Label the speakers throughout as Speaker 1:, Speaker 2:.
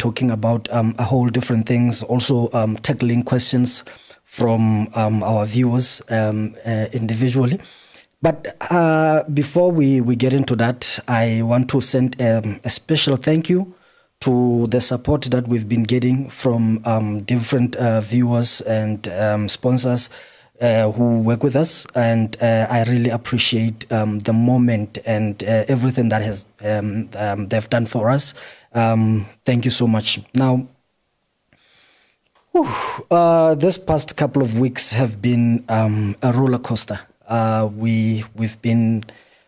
Speaker 1: talking about a whole different things, also tackling questions from our viewers individually. But before we get into that, I want to send a special thank you to the support that we've been getting from different viewers and sponsors who work with us. And I really appreciate the moment and everything that has they've done for us. Thank you so much. Now, this past couple of weeks have been a roller coaster. We've been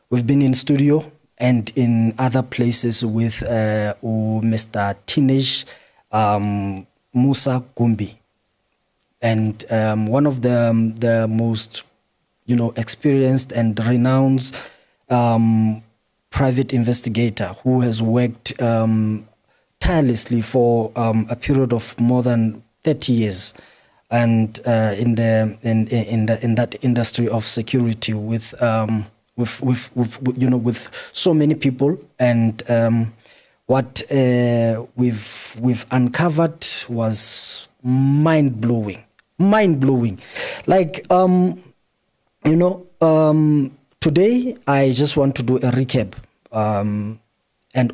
Speaker 1: in studio and in other places with Mr. Teenage Musa Gumbi, and one of the most experienced and renowned private investigator who has worked tirelessly for a period of more than 30 years. And in that industry of security with so many people, and what we've uncovered was mind blowing. Like today I just want to do a recap, and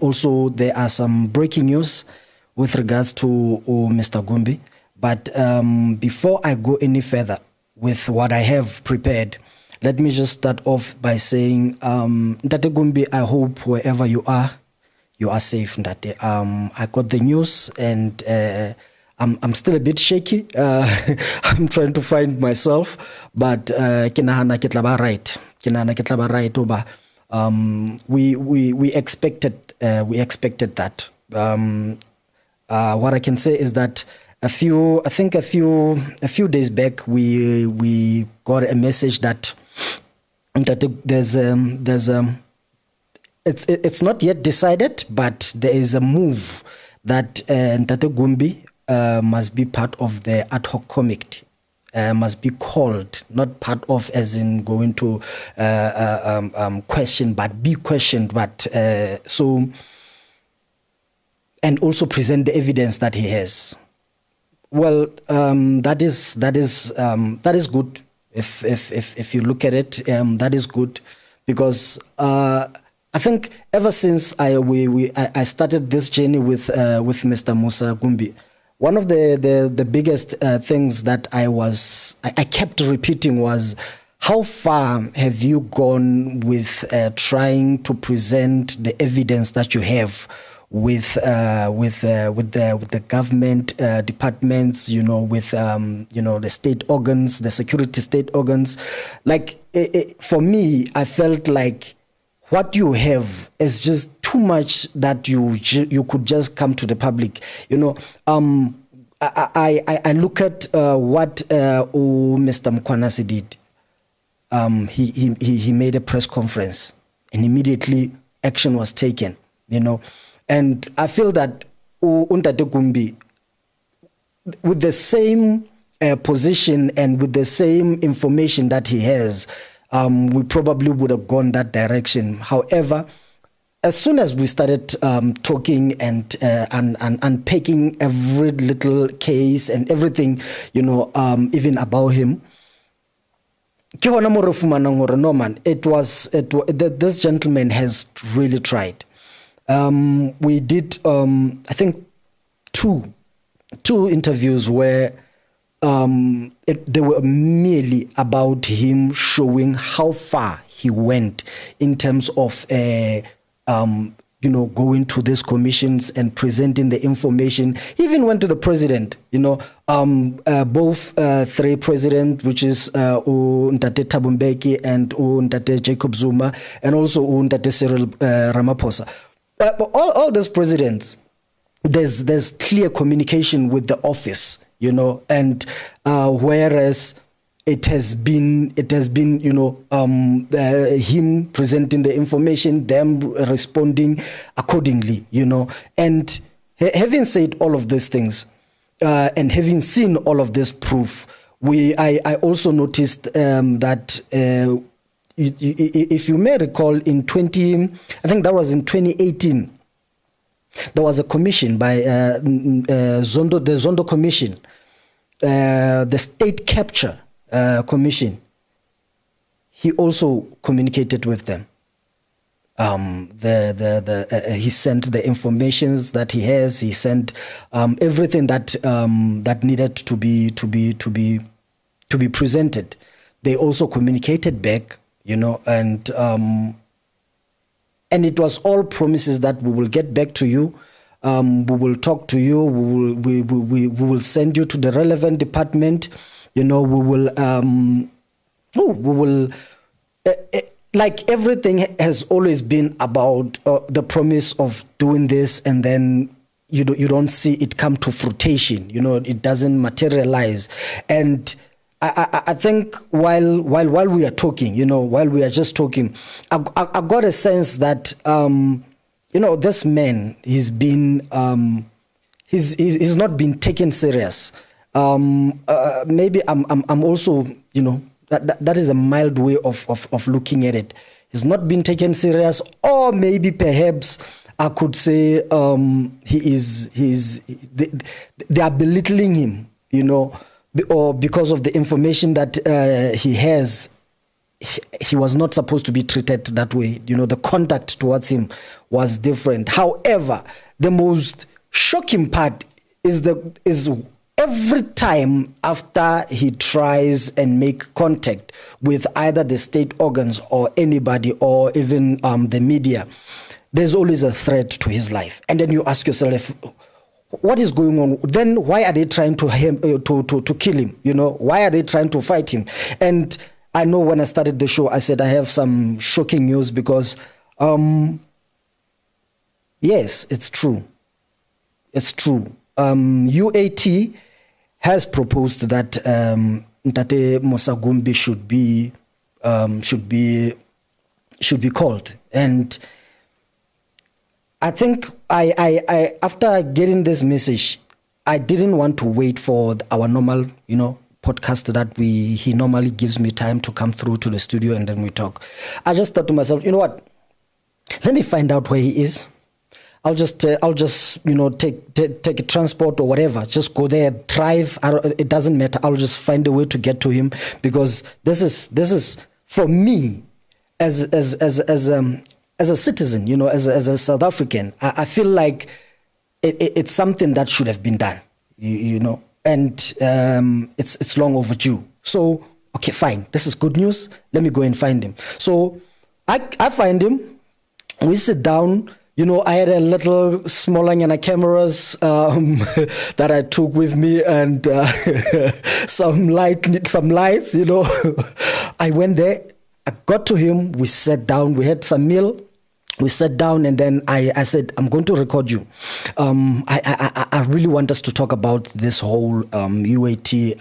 Speaker 1: also there are some breaking news with regards to Mr. Gumbi. But before I go any further with what I have prepared, let me just start off by saying, Ndate Gumbi, I hope wherever you are safe, Ndate. I got the news and I'm still a bit shaky. I'm trying to find myself, but kinahana ketlaba right. We expected that. What I can say is that a few days back, we got a message that it's not yet decided, but there is a move that Ntate Gumbi must be part of the ad hoc committee, must be called, not part of as in going to question, but be questioned, but so, and also present the evidence that he has. Well, that is good. If you look at it, that is good, because I think ever since I started this journey with Mr. Musa Gumbi, one of the biggest things that I kept repeating was, how far have you gone with trying to present the evidence that you have with the government departments, with the state organs, the security state organs. Like for me, I felt like what you have is just too much that you could just come to the public. I look at what Mr. Mkwanasi did. He made a press conference, and immediately action was taken. And I feel that Ntate Gumbi, with the same position and with the same information that he has, we probably would have gone that direction. However, as soon as we started talking and unpacking every little case and everything, even about him, this gentleman has really tried. We did, I think, two interviews where they were merely about him showing how far he went in terms of, going to these commissions and presenting the information. He even went to the president, both three presidents, which is Ntate Thabo Mbeki and Ntate Jacob Zuma, and also Ntate Cyril Ramaphosa. But all these presidents, there's clear communication with the office, and whereas it has been him presenting the information, them responding accordingly, and having said all of these things, and having seen all of this proof, I also noticed that. If you may recall, I think that was in 2018, There was a commission by Zondo, the Zondo Commission, the State Capture Commission. He also communicated with them. He sent the informations that he has. He sent everything that that needed to be presented. They also communicated back, and it was all promises that we will get back to you. We will talk to you. We will send you to the relevant department. We will. Like everything has always been about the promise of doing this, and then you don't see it come to fruition. It doesn't materialize. And I think while we are talking, while we are just talking, I got a sense that this man, he's not been taken serious. Maybe I'm also, that is a mild way of looking at it. He's not been taken serious, or maybe perhaps I could say they are belittling him, or because of the information that he has. He was not supposed to be treated that way. The conduct towards him was different. However, the most shocking part is every time after he tries and make contact with either the state organs or anybody, or even the media, there's always a threat to his life. And then you ask yourself, what is going on? Then why are they trying to kill him? Why are they trying to fight him? And I know when I started the show, I said I have some shocking news because, yes, it's true. It's true. UAT has proposed that Ntate Mosagumbi should be called, and I think I after getting this message, I didn't want to wait for our normal podcast that he normally gives me time to come through to the studio and then we talk. I just thought to myself, you know what? Let me find out where he is. I'll just take a transport or whatever. Just go there, drive. It doesn't matter. I'll just find a way to get to him, because this is for me as a citizen, as a South African. I feel like it's something that should have been done, and it's long overdue. So okay, fine. This is good news. Let me go and find him. So I find him. We sit down. I had a little smaller cameras that I took with me, and some lights. I went there. I got to him. We sat down. We had some meal. We sat down, and then I said, I'm going to record you. I really want us to talk about this whole UAT,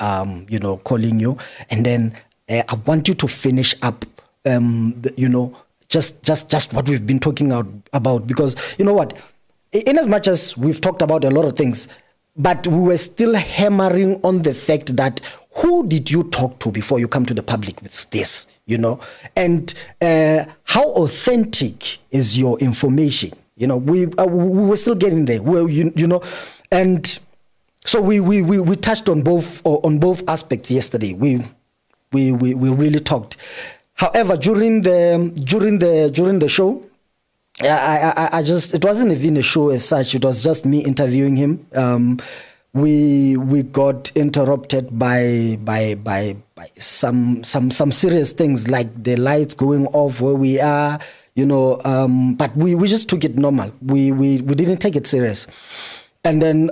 Speaker 1: calling you, and then I want you to finish up, just what we've been talking about, because you know what, in as much as we've talked about a lot of things, but we were still hammering on the fact that who did you talk to before you come to the public with this, and how authentic is your information? We were still getting there. And so we touched on both aspects yesterday. We really talked. However, during the show, I just, it wasn't even a show as such. It was just me interviewing him. We got interrupted by some serious things, like the lights going off where we are, but we just took it normal. We didn't take it serious. And then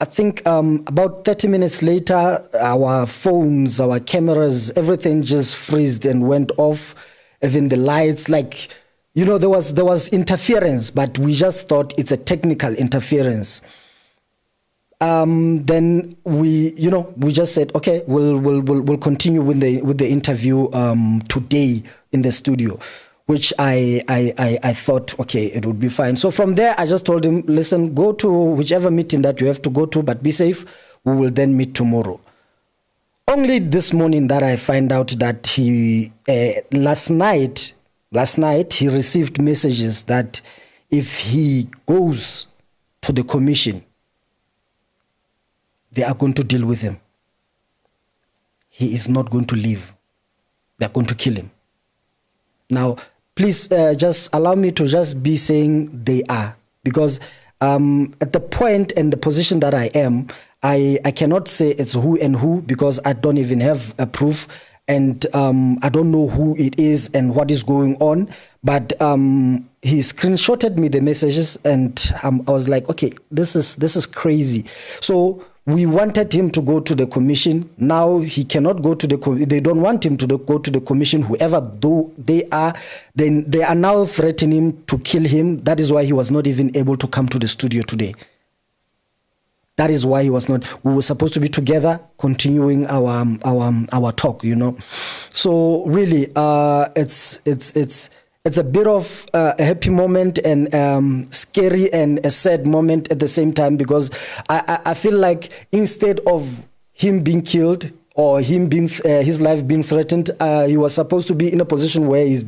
Speaker 1: I think about 30 minutes later, our phones, our cameras, everything just freezed and went off. Even the lights, there was interference, but we just thought it's a technical interference. Then we just said, okay, we'll continue with the interview today in the studio, which I thought, okay, it would be fine. So from there, I just told him, listen, go to whichever meeting that you have to go to, but be safe. We will then meet tomorrow. Only this morning that I find out that he last night he received messages that if he goes to the commission, they are going to deal with him. He is not going to leave. They're going to kill him. Now, please just allow me to just be saying they are, because at the point and the position that I am, I cannot say it's who and who, because I don't even have a proof, and I don't know who it is and what is going on. But he screenshotted me the messages, and I was like, okay, this is crazy. So we wanted him to go to the commission. Now he cannot go to the they don't want him to go to the commission, whoever though they are. Then they are now threatening to kill him. That is why he was not even able to come to the studio today. That is why he was not. We were supposed to be together, continuing our talk, you know. So really, it's a bit of a happy moment and scary and a sad moment at the same time, because I feel like instead of him being killed or him being his life being threatened, he was supposed to be in a position where he's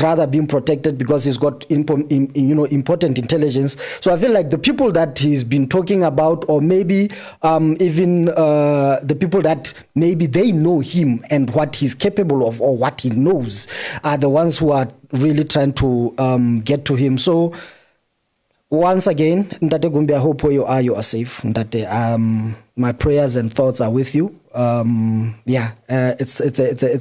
Speaker 1: rather being protected, because he's got important intelligence. So I feel like the people that he's been talking about, or maybe even the people that maybe they know him and what he's capable of or what he knows, are the ones who are really trying to get to him. So once again, Ndate Gumbi, I hope where you are safe. Ndate, my prayers and thoughts are with you. It's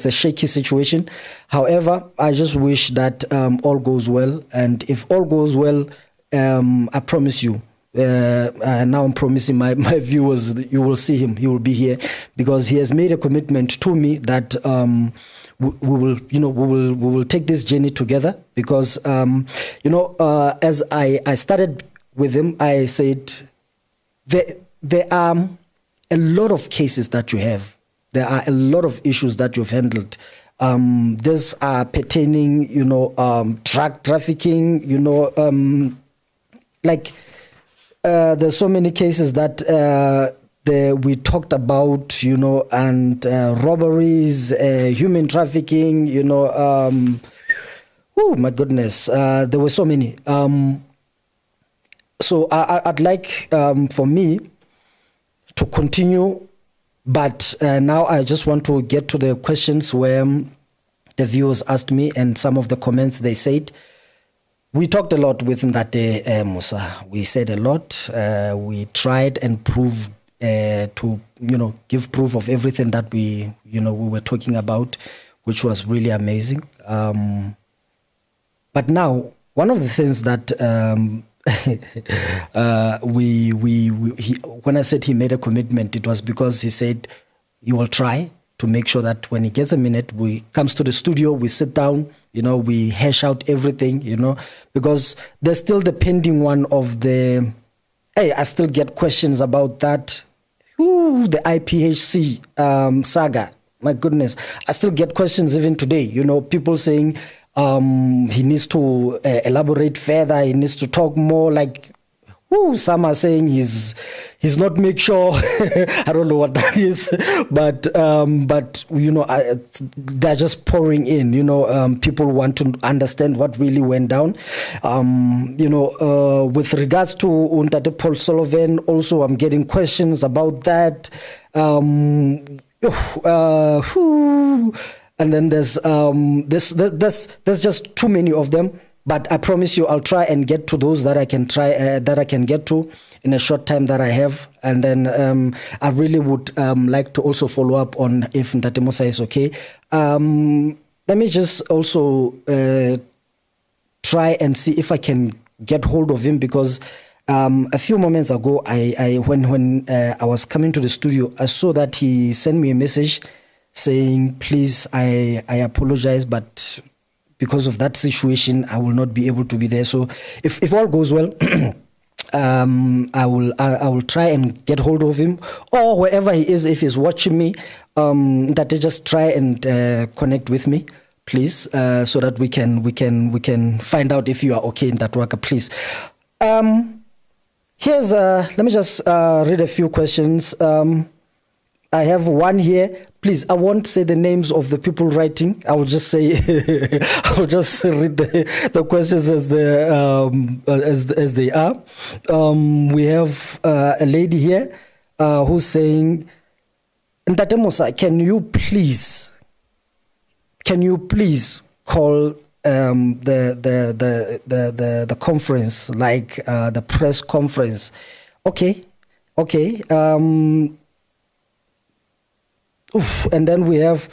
Speaker 1: a shaky situation. However, I just wish that all goes well. And if all goes well, I promise you, now I'm promising my viewers, you will see him. He will be here, because he has made a commitment to me that we will take this journey together. Because as I started with him, I said there are a lot of cases that you have. There are a lot of issues that you've handled. These are pertaining, drug trafficking, there's so many cases that we talked about, and robberies, human trafficking, oh my goodness, there were so many. So I'd like for me to continue, but now I just want to get to the questions where the viewers asked me, and some of the comments they said. We talked a lot with Ndate Musa. We said a lot. We tried and proved to give proof of everything that we were talking about, which was really amazing. But now, one of the things that when I said he made a commitment, it was because he said he will try to make sure that when he gets a minute, we comes to the studio, we sit down, we hash out everything, because there's still the pending one of the, I still get questions about that. Ooh, the IPHC saga. My goodness. I still get questions even today, people saying, he needs to elaborate further. He needs to talk more. Some are saying he's not make sure. I don't know what that is, but they're just pouring in. People want to understand what really went down. With regards to Untate Paul Sullivan, also I'm getting questions about that. And then there's just too many of them. But I promise you, I'll try and get to those that I can get to in a short time that I have. And then I really would like to also follow up on if Ndate Musa is okay. Let me just also try and see if I can get hold of him, because a few moments ago, when I was coming to the studio, I saw that he sent me a message saying, please, I apologize, but because of that situation, I will not be able to be there. So if all goes well, I will try and get hold of him, or wherever he is, if he's watching me, that they just try and connect with me, please, so that we can find out if you are okay in that worker, please. Let me just read a few questions. I have one here. please, I won't say the names of the people writing. I will just say, I will just read the questions as they are. We have a lady here who's saying, Ntate Musa, can you please call the conference, like the press conference? Okay. And then we have,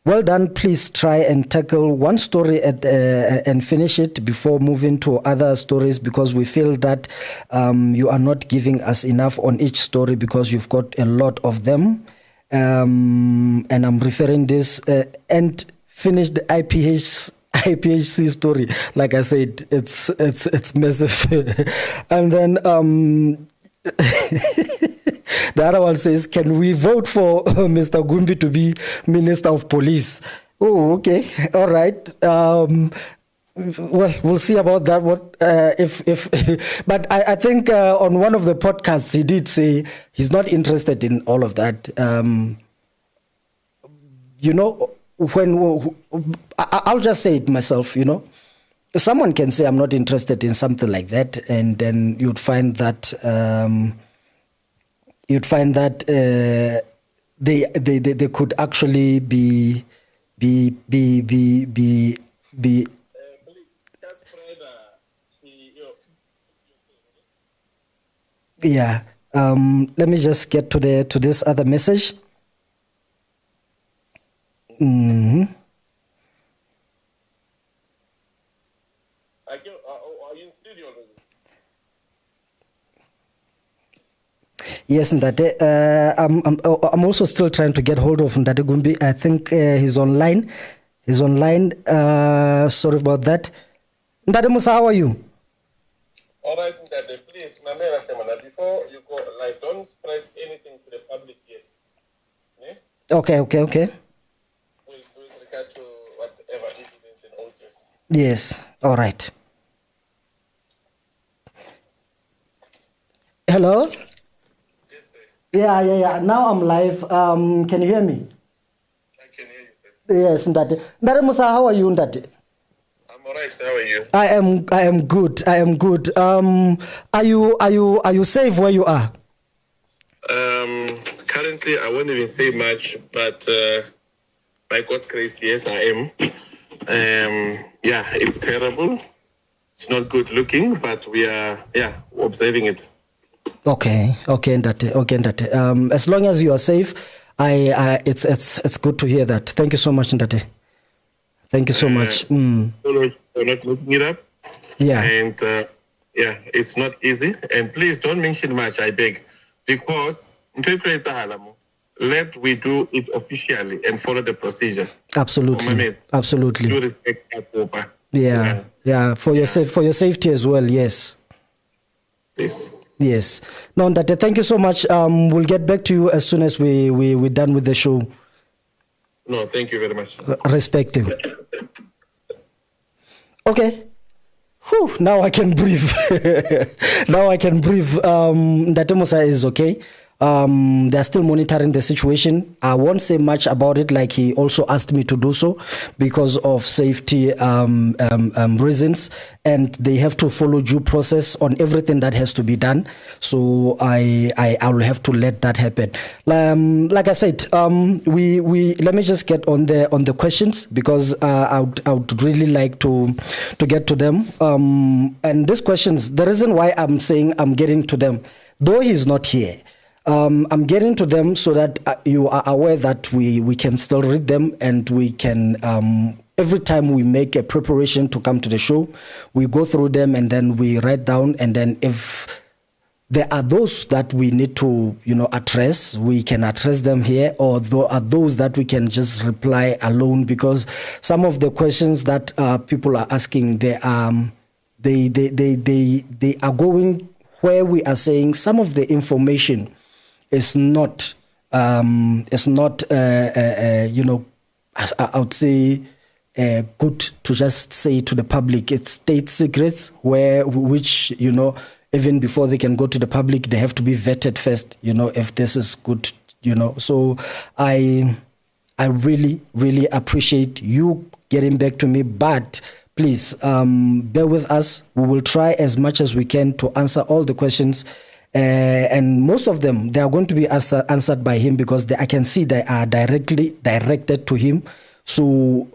Speaker 1: well done, please try and tackle one story and finish it before moving to other stories, because we feel that you are not giving us enough on each story because you've got a lot of them. And I'm referring this and finish the IPHC story. Like I said, it's massive. And then the other one says, can we vote for Mr. Gumbi to be Minister of Police? Oh, okay. All right. Well, we'll see about that. But I think on one of the podcasts, he did say he's not interested in all of that. When I'll just say it myself, someone can say I'm not interested in something like that, and then you'd find that they could actually be yeah. Let me just get to this other message. Mm-hmm.
Speaker 2: Are you in studio already?
Speaker 1: Yes, Ndate. I'm also still trying to get hold of Ndate Gumbi. I think he's online. Sorry about that. Ndate Musa, how are you?
Speaker 2: All right, Ndate. Please, before you go live, don't spread anything to the public yet. Yeah?
Speaker 1: Okay.
Speaker 2: With regard to whatever evidence and all this.
Speaker 1: Yes. All right. Hello?
Speaker 2: Yes, sir.
Speaker 1: Yeah. Now I'm live. Can you hear me?
Speaker 2: I can hear you, sir.
Speaker 1: Yes, Ndate. Ndate Musa, how are you, Ndate?
Speaker 2: I'm all right, sir. How are you?
Speaker 1: I am good. Are you safe where you are?
Speaker 2: Currently, I won't even say much, but by God's grace, yes, I am. Yeah, it's terrible. It's not good looking, but we are, observing it.
Speaker 1: Okay, Ndate. As long as you are safe, it's good to hear that. Thank you so much, Ndate. Thank you so much.
Speaker 2: We're not looking it up.
Speaker 1: Yeah.
Speaker 2: And it's not easy. And please don't mention much, I beg, because let we do it officially and follow the procedure.
Speaker 1: Absolutely.
Speaker 2: Do respect that.
Speaker 1: Yeah. For your safety as well. Yes.
Speaker 2: Please.
Speaker 1: Yes. No, Ndate, thank you so much. We'll get back to you as soon as we're done with the show.
Speaker 2: No, thank you very much.
Speaker 1: Respective. Okay. Whew, now I can breathe. Ndate Musa is okay. They're still monitoring the situation. I won't say much about it, like he also asked me to do so, because of safety reasons, and they have to follow due process on everything that has to be done. So I will have to let that happen. Like I said, we let me just get on the questions, because I would really like to get to them. And these questions, the reason why I'm saying I'm getting to them, though he's not here, I'm getting to them so that you are aware that we can still read them, and we can, every time we make a preparation to come to the show, we go through them and then we write down, and then if there are those that we need to, address, we can address them here, or there are those that we can just reply alone, because some of the questions that people are asking, they are going where we are saying some of the information is not, I would say, good to just say to the public. It's state secrets which even before they can go to the public, they have to be vetted first, if this is good, So I I really, really appreciate you getting back to me, but please bear with us. We will try as much as we can to answer all the questions. And most of them, they are going to be answered by him because I can see they are directly directed to him. So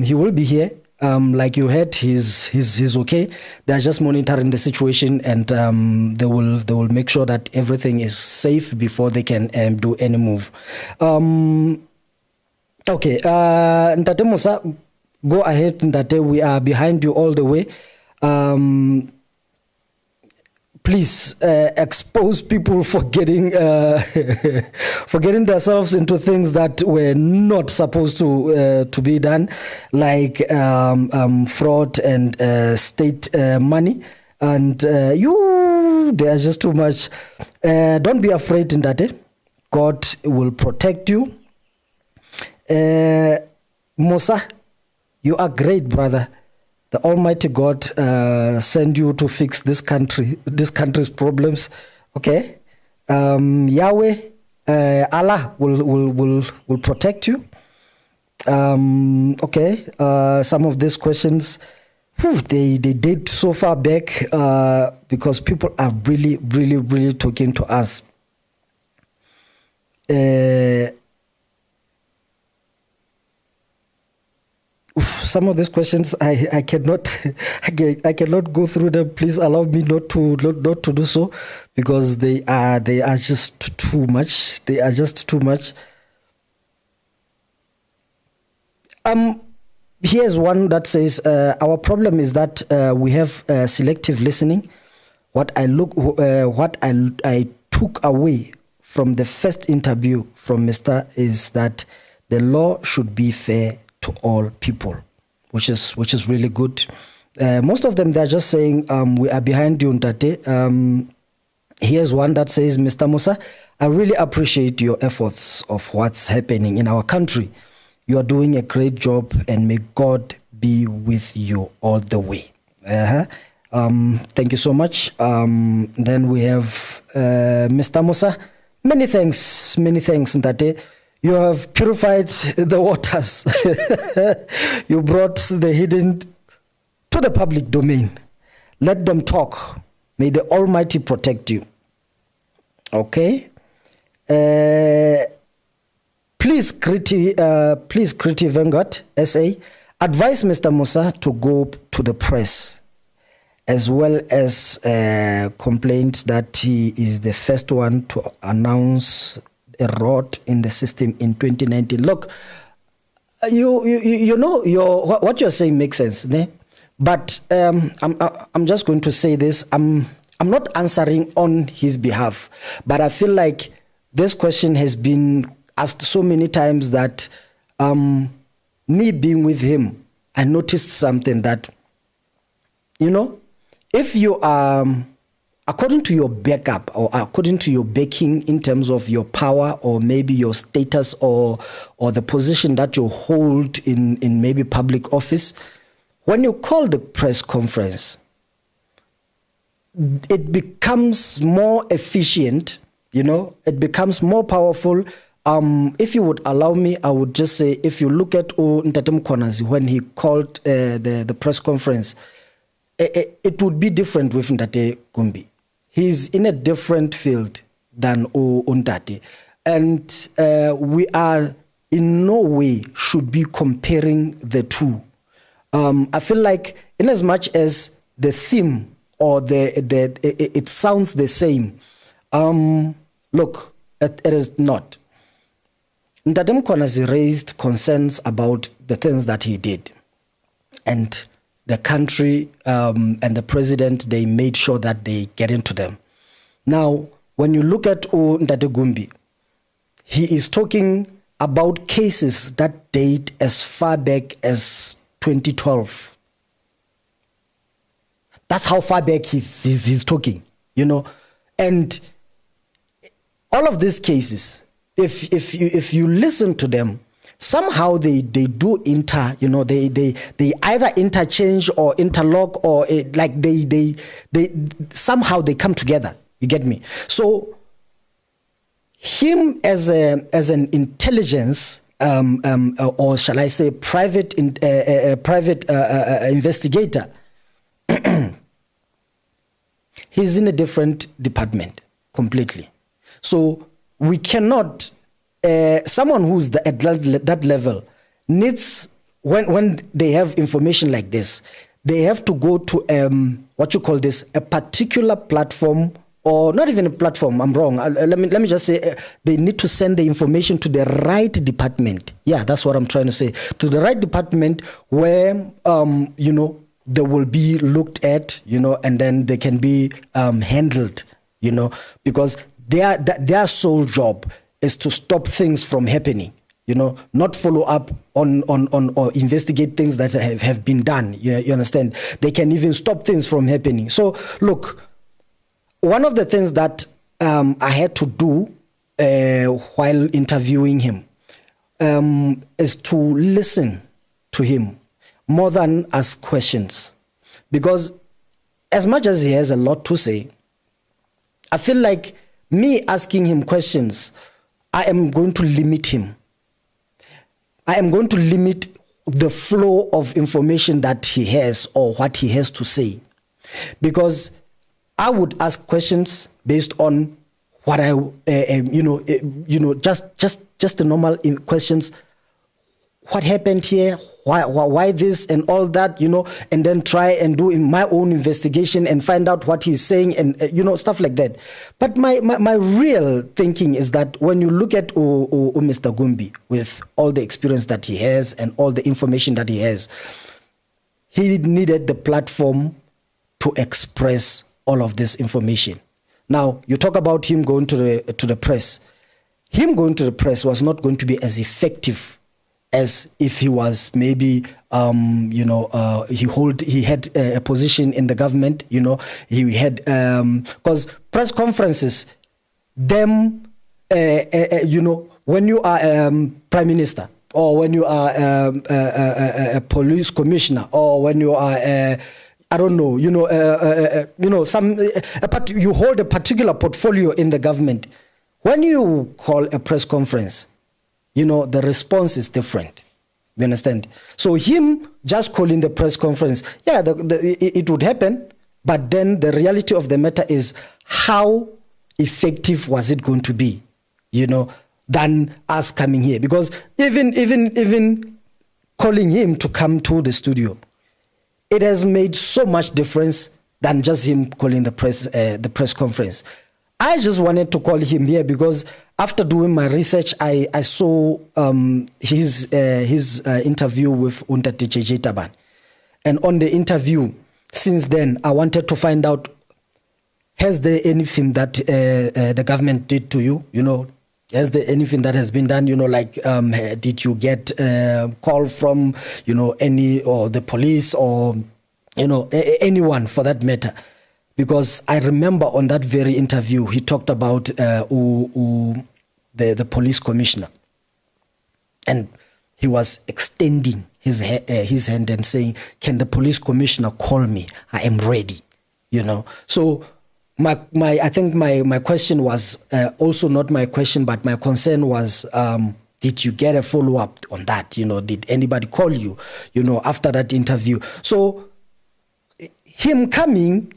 Speaker 1: he will be here. Like you heard, he's okay. They're just monitoring the situation, and they will make sure that everything is safe before they can do any move. Okay, Ntate Musa, go ahead, Ntate. We are behind you all the way. Please expose people for getting for getting themselves into things that were not supposed to be done, like fraud and state money. And there's just too much. Don't be afraid, Ndate. God will protect you. Musa, you are great, brother. The Almighty God send you to fix this country's problems. Okay, Yahweh, Allah will protect you. Okay, some of these questions, they date so far back because people are really, really, really talking to us. Some of these questions I cannot I cannot go through them. Please allow me not to do so, because they are just too much. They are just too much. Here's one that says our problem is that we have selective listening. What I took away from the first interview from Mr. is that the law should be fair to all people, which is really good. Most of them, they're just saying we are behind you, Ntate. Here's one that says, Mr. Musa, I really appreciate your efforts of what's happening in our country. You are doing a great job, and may God be with you all the way. Thank you so much. Then we have Mr. Musa. Many thanks, Ntate. You have purified the waters. You brought the hidden to the public domain. Let them talk. May the Almighty protect you. Okay. Please, Kriti Vanguard, SA, advise Mr. Musa to go to the press, as well as complained that he is the first one to announce a rot in the system in 2019. Look, you know what you're saying makes sense, né? But I'm just going to say this. I'm not answering on his behalf, but I feel like this question has been asked so many times that me being with him, I noticed something that, if you are according to your backup or according to your backing in terms of your power or maybe your status or the position that you hold in maybe public office, when you call the press conference, it becomes more efficient, it becomes more powerful. If you would allow me, I would just say, if you look at Ntate Mkhwanazi when he called the press conference, it would be different with Ntate Gumbi. He's in a different field than Ntate. And we are in no way should be comparing the two. I feel like in as much as the theme or it sounds the same, look, it is not. Ntate Mkhwanazi raised concerns about the things that he did. And the country and the president, they made sure that they get into them. Now, when you look at Ntate Gumbi, he is talking about cases that date as far back as 2012. That's how far back he's talking, And all of these cases, if you listen to them, somehow they do they either interchange or interlock, or they somehow they come together. You get me? So him as an intelligence or shall I say, private investigator, he's in a different department completely. So we cannot, someone who's at that level needs, when they have information like this, they have to go to what you call this, a particular platform, or not even a platform, I'm wrong. Let me just say, they need to send the information to the right department. Yeah, that's what I'm trying to say. To the right department where, they will be looked at, and then they can be handled, because their sole job is to stop things from happening, not follow up on or investigate things that have been done. You understand? They can even stop things from happening. So look, one of the things that I had to do while interviewing him is to listen to him more than ask questions. Because as much as he has a lot to say, I feel like me asking him questions, I am going to limit him. I am going to limit the flow of information that he has or what he has to say. Because I would ask questions based on what just the normal questions. What happened here? Why this and all that, and then try and do my own investigation and find out what he's saying and, stuff like that. But my real thinking is that when you look at Mr. Gumbi, with all the experience that he has and all the information that he has, he needed the platform to express all of this information. Now, you talk about him going to the press. Him going to the press was not going to be as effective as if he was maybe, he had a position in the government, he had, because press conferences, when you are prime minister, or when you are a police commissioner, or when you are but you hold a particular portfolio in the government. When you call a press conference, the response is different. You understand? So him just calling the press conference, yeah, it would happen. But then the reality of the matter is, how effective was it going to be, than us coming here? Because even calling him to come to the studio, it has made so much difference than just him calling the press conference. I just wanted to call him here because after doing my research, I saw his interview with Untate JJ Taban. And on the interview, since then, I wanted to find out, has there anything that the government did to you? Has there anything that has been done? Did you get a call from, any, or the police, or, anyone for that matter? Because I remember on that very interview, he talked about the police commissioner. And he was extending his hand and saying, can the police commissioner call me? I am ready, So I think my question was also not my question, but my concern was, did you get a follow-up on that? Did anybody call you, after that interview? So him coming,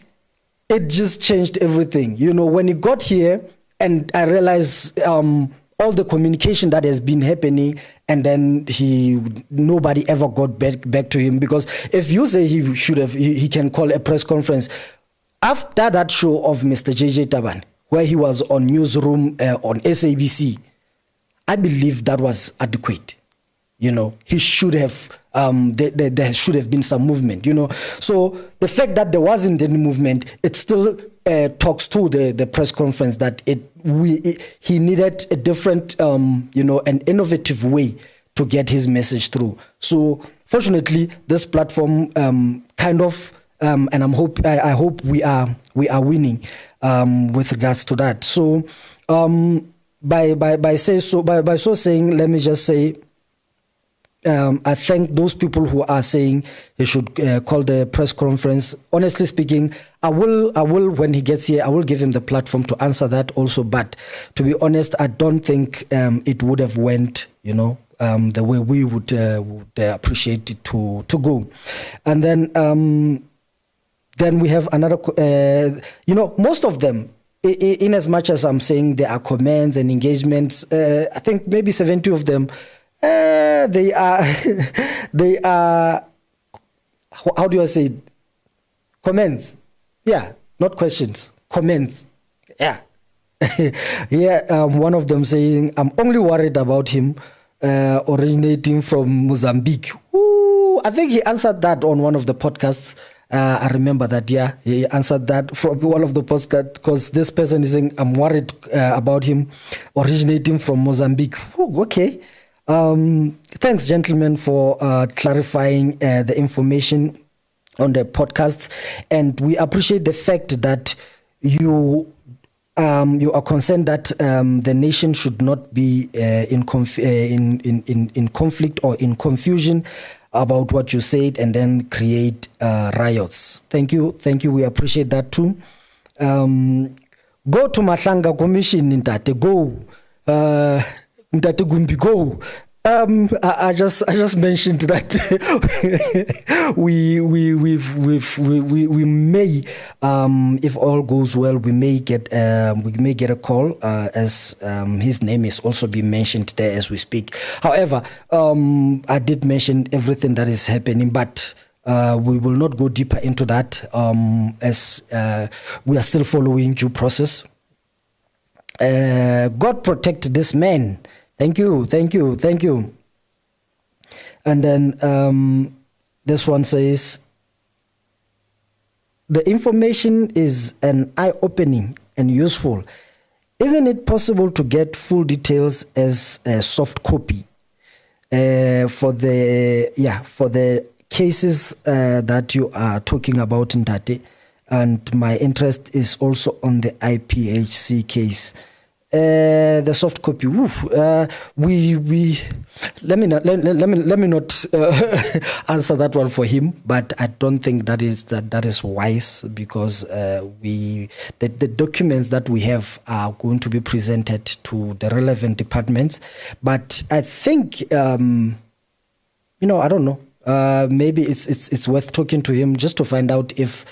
Speaker 1: it just changed everything. When he got here, and I realized all the communication that has been happening, and then nobody ever got back to him. Because if you say he can call a press conference, after that show of Mr. JJ Taban, where he was on Newsroom on SABC, I believe that was adequate. He should have, there should have been some movement, So the fact that there wasn't any movement, it still talks to the press conference that he needed a different, an innovative way to get his message through. So fortunately, this platform and I hope we are winning with regards to that. So by so saying, let me just say, I thank those people who are saying he should call the press conference. Honestly speaking, I will when he gets here, I will give him the platform to answer that also. But to be honest, I don't think it would have went, the way we would appreciate it to go. And then we have another, most of them, in as much as I'm saying there are comments and engagements, I think maybe 70 of them, they are, how do I say it? Comments. Yeah, not questions. Comments. Yeah. One of them saying, I'm only worried about him originating from Mozambique. Ooh, I think he answered that on one of the podcasts. I remember that, he answered that from one of the podcasts, because this person is saying, I'm worried about him originating from Mozambique. Ooh, okay. Thanks, gentlemen, for clarifying the information on the podcast. And we appreciate the fact that you are concerned that the nation should not be in conflict or in confusion about what you said and then create riots. Thank you. We appreciate that too. Go to Mahlanga Commission, Ntate. Go. Ntate Gumbi, go. I just mentioned that we may, if all goes well, we may get a call as his name is also being mentioned there as we speak. However, I did mention everything that is happening, but we will not go deeper into that as we are still following due process. God protect this man. Thank you. And then this one says, the information is an eye-opening and useful. Isn't it possible to get full details as a soft copy for the cases that you are talking about, Ntate? And my interest is also on the IPHC case. The soft copy. Let me not answer that one for him. But I don't think that is wise, because the documents that we have are going to be presented to the relevant departments. But I think I don't know. Maybe it's worth talking to him just to find out if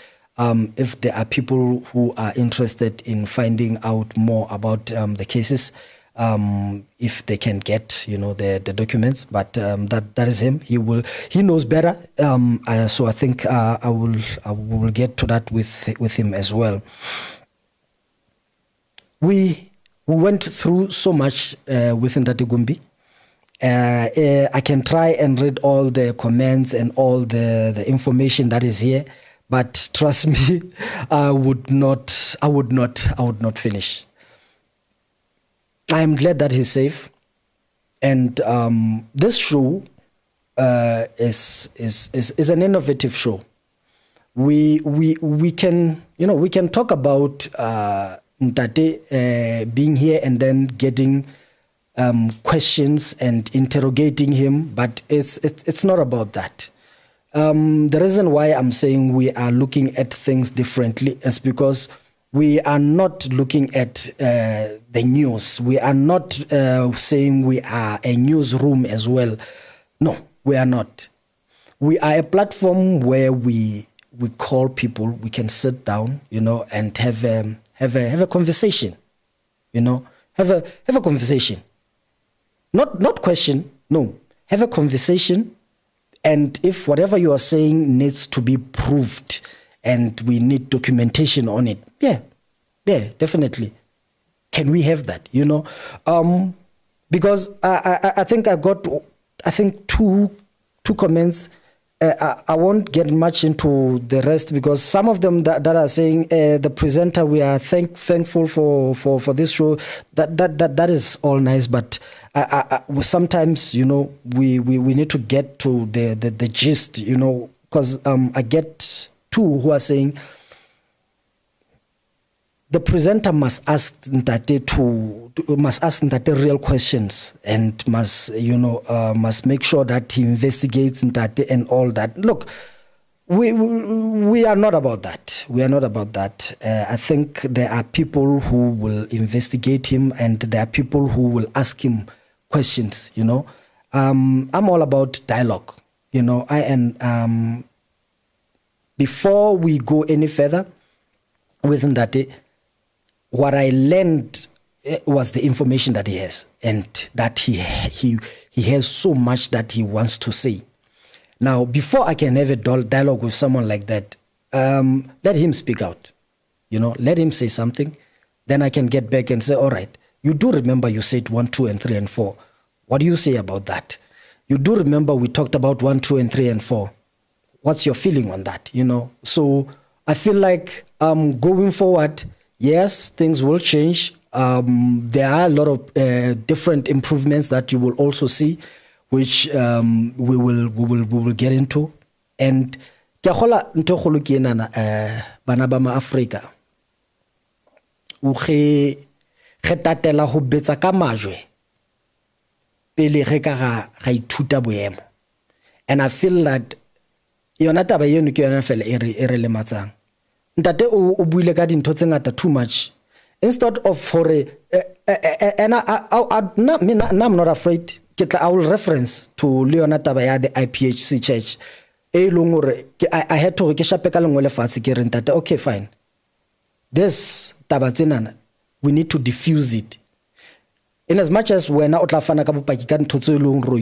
Speaker 1: there are people who are interested in finding out more about the cases, if they can get the documents. But that is him. He knows better. So I think I will get to that with him as well. We went through so much with Ndati Gumbi. I can try and read all the comments and all the information that is here. But trust me, I would not finish. I am glad that he's safe, and this show is an innovative show. We can talk about Ntate being here and then getting questions and interrogating him, but it's not about that. The reason why I'm saying we are looking at things differently is because we are not looking at the news. We are not saying we are a newsroom as well. No, we are not. We are a platform where we call people. We can sit down, and have a conversation. Have a conversation. Not question. No, have a conversation. And if whatever you are saying needs to be proved and we need documentation on it, yeah, definitely. Can we have that, Because I think I got, two comments. I won't get much into the rest, because some of them that are saying the presenter, we are thankful for this show. That is all nice, but sometimes we need to get to the gist, because I get two who are saying the presenter must ask Ntate real questions, and must make sure that he investigates Ntate and all that. Look, we are not about that. I think there are people who will investigate him, and there are people who will ask him questions. I'm all about dialogue. Before we go any further within that day, what I learned was the information that he has, and that he has so much that he wants to say. Now, before I can have a dialogue with someone like that, let him speak out. Let him say something. Then I can get back and say, all right, you do remember you said 1, 2, and 3, and 4. What do you say about that? You do remember we talked about 1, 2, and 3, and 4. What's your feeling on that? So I feel like going forward, yes, things will change. There are a lot of different improvements that you will also see, which we will get into. And ke gola ntho golo ke enana bana ba ma Africa o ge tatela go betsa ka majwe pele ge ka ga ithuta boemo. And I feel that yona taba yeno ke yona fela e re le matsang. Ntate o buile ka dintho tse ngata too much, instead of for and I'm not afraid. I will reference to Leona taba ya the IPHC church. I had to ke shape ka lengwe le fatshe ke re ntate, okay, fine, this taba tsenana we need to diffuse it. In as much as wena o tla fana ka bopaki ka ntho tse leng ro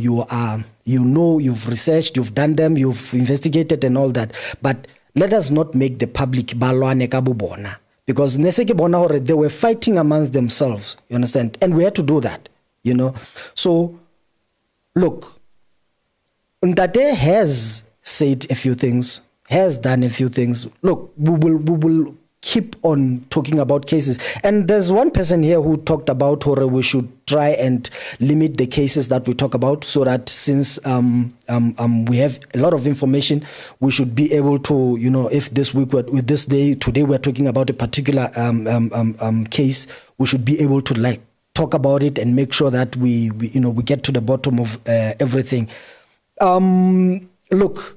Speaker 1: you've researched, you've done them, you've investigated and all that, but let us not make the public balwane ka bobona, because nese ke bona hore they were fighting amongst themselves, you understand, and we had to do that, So look, Ndate has said a few things, has done a few things. Look, we will keep on talking about cases. And there's one person here who talked about how we should try and limit the cases that we talk about, so that since we have a lot of information, we should be able to, if this week, with this day, today we're talking about a particular case, we should be able to talk about it and make sure that we get to the bottom of everything. Look,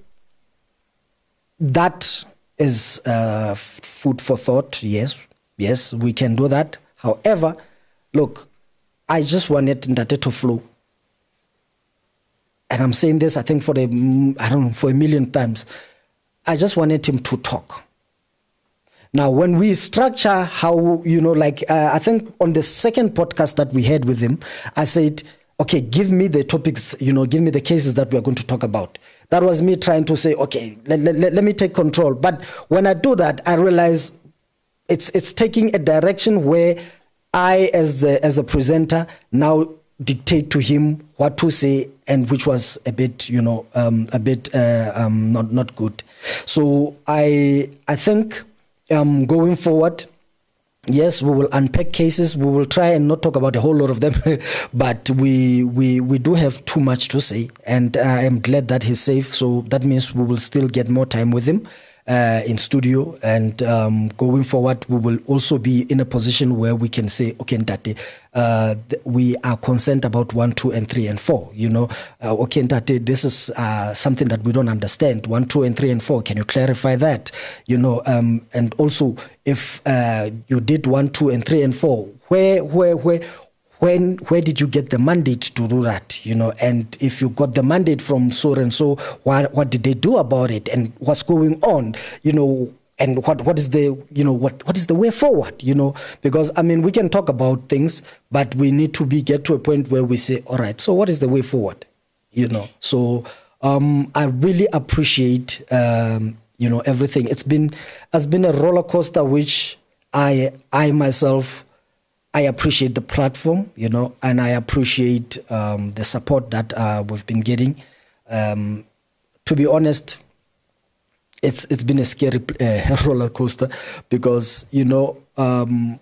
Speaker 1: that is food for thought. Yes, we can do that. However, look, I just wanted Ndate to flow. And I'm saying this, I think for a million times. I just wanted him to talk. Now, when we structure how, I think on the second podcast that we had with him, I said, okay, give me the topics, give me the cases that we're going to talk about. That was me trying to say, okay, let me take control. But when I do that, I realize it's taking a direction where I, as a presenter, now dictate to him what to say, and which was a bit, not good. So I think going forward, yes, we will unpack cases. We will try and not talk about a whole lot of them, but we do have too much to say, and I am glad that he's safe. So that means we will still get more time with him in studio, and going forward, we will also be in a position where we can say, okay, Ndate, we are concerned about 1, 2, and 3, and 4. Okay, Ndate, this is something that we don't understand. 1, 2, and 3, and 4. Can you clarify that? And also, if you did 1, 2, and 3, and 4, where did you get the mandate to do that? And if you got the mandate from so and so, what did they do about it, and what's going on? And what is the what is the way forward? Because we can talk about things, but we need to get to a point where we say, all right, so what is the way forward? So I really appreciate everything. It's been a roller coaster, which I myself, I appreciate the platform, and I appreciate the support that we've been getting. To be honest, it's been a scary roller coaster, because when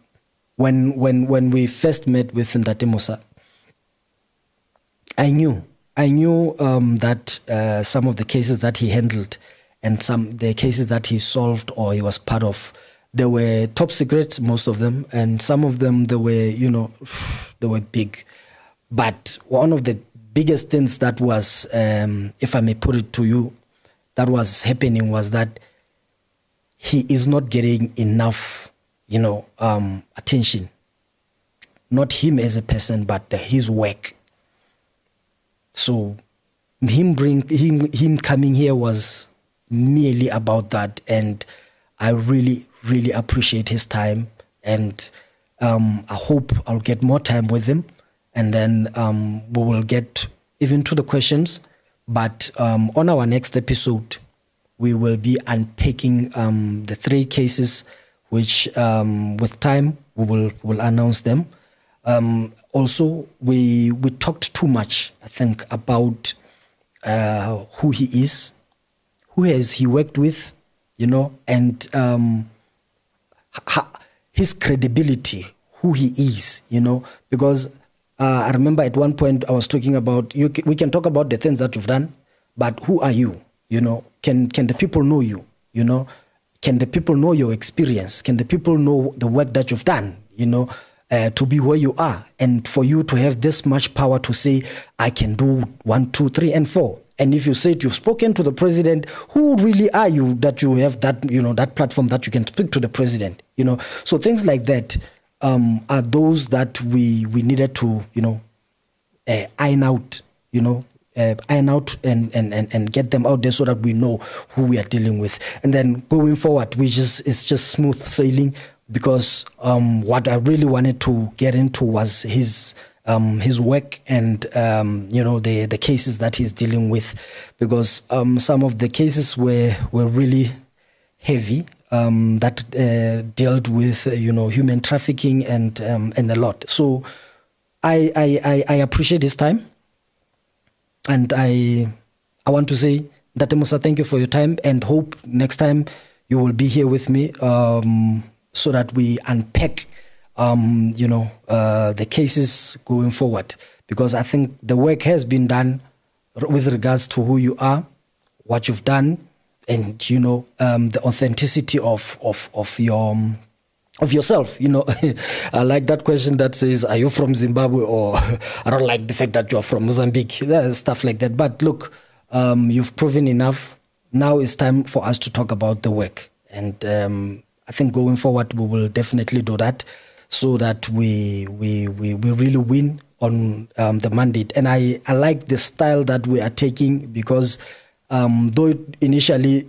Speaker 1: we first met with Ndate Musa, I knew that some of the cases that he handled and the cases that he solved or he was part of, they were top secrets, most of them, and some of them they were big. But one of the biggest things that was, if I may put it to you, that was happening was that he is not getting enough, attention. Not him as a person, but his work. So him coming here was merely about that, and I really, really appreciate his time, and I hope I'll get more time with him, and then we will get even to the questions. But on our next episode, we will be unpacking the 3 cases, which with time we will announce them. Also, we talked too much, I think, about who he is, who has he worked with, and his credibility, who he is, because I remember at one point I was talking about, we can talk about the things that you've done, but who are you? Can the people know you? Can the people know your experience? Can the people know the work that you've done? To be where you are, and for you to have this much power to say, I can do 1, 2, 3, and 4. And if you said you've spoken to the president, who really are you that you have that, that platform that you can speak to the president? So things like that are those that we needed to, iron out, and get them out there so that we know who we are dealing with. And then going forward, it's just smooth sailing, because what I really wanted to get into was his work and the cases that he's dealing with, because some of the cases were really heavy, that dealt with human trafficking and a lot. So I appreciate his time, and I want to say, Date Musa, thank you for your time, and hope next time you will be here with me, so that we unpack, the cases going forward. Because I think the work has been done with regards to who you are, what you've done, and the authenticity of yourself. I like that question that says, "Are you from Zimbabwe?" Or I don't like the fact that you're from Mozambique. Stuff like that. But look, you've proven enough. Now it's time for us to talk about the work, and I think going forward, we will definitely do that, so that we really win on the mandate. And I like the style that we are taking, because though initially,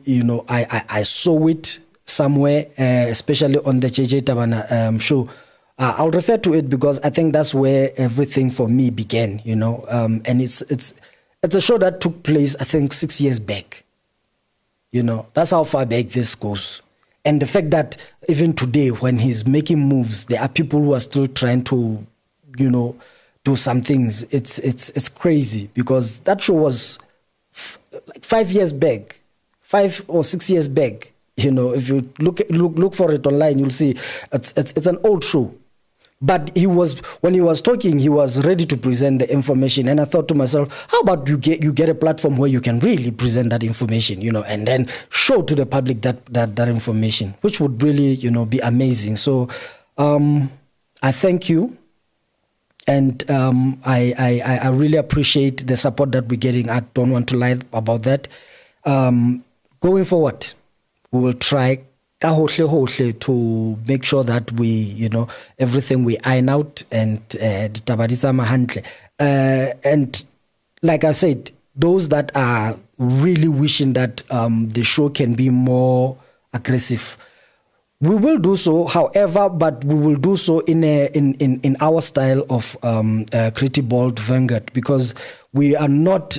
Speaker 1: I saw it somewhere, especially on the JJ Tabana show. I'll refer to it because I think that's where everything for me began, and it's a show that took place, I think, 6 years back. That's how far back this goes. And the fact that even today, when he's making moves, there are people who are still trying to, do some things. It's crazy, because that show was like 5 years back, 5 or 6 years back. If you look for it online, you'll see it's an old show. But when he was talking, he was ready to present the information. And I thought to myself, how about you get a platform where you can really present that information, and then show to the public that information, which would really, be amazing. So I thank you. And I really appreciate the support that we're getting. I don't want to lie about that. Going forward, we will try to make sure that we, everything we iron out, and and like I said, those that are really wishing that the show can be more aggressive, we will do so. However, but we will do so in our style of Creative Bold Vanguard, because we are not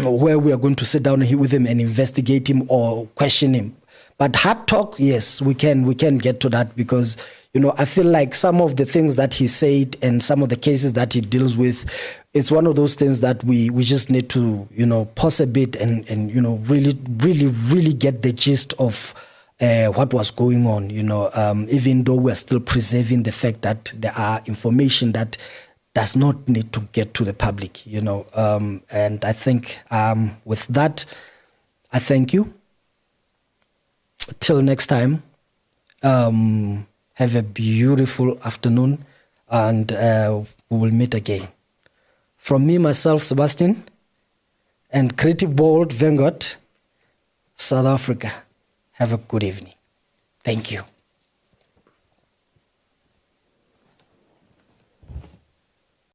Speaker 1: where we are going to sit down here with him and investigate him or question him. But hard talk, yes, we can get to that, because, I feel like some of the things that he said and some of the cases that he deals with, it's one of those things that we just need to, pause a bit and really, really, really get the gist of what was going on, even though we're still preserving the fact that there are information that does not need to get to the public, and I think with that, I thank you. Till next time, have a beautiful afternoon, and we will meet again. From me, myself, Sebastian, and Creative Bold Vanguard, South Africa, have a good evening. Thank you.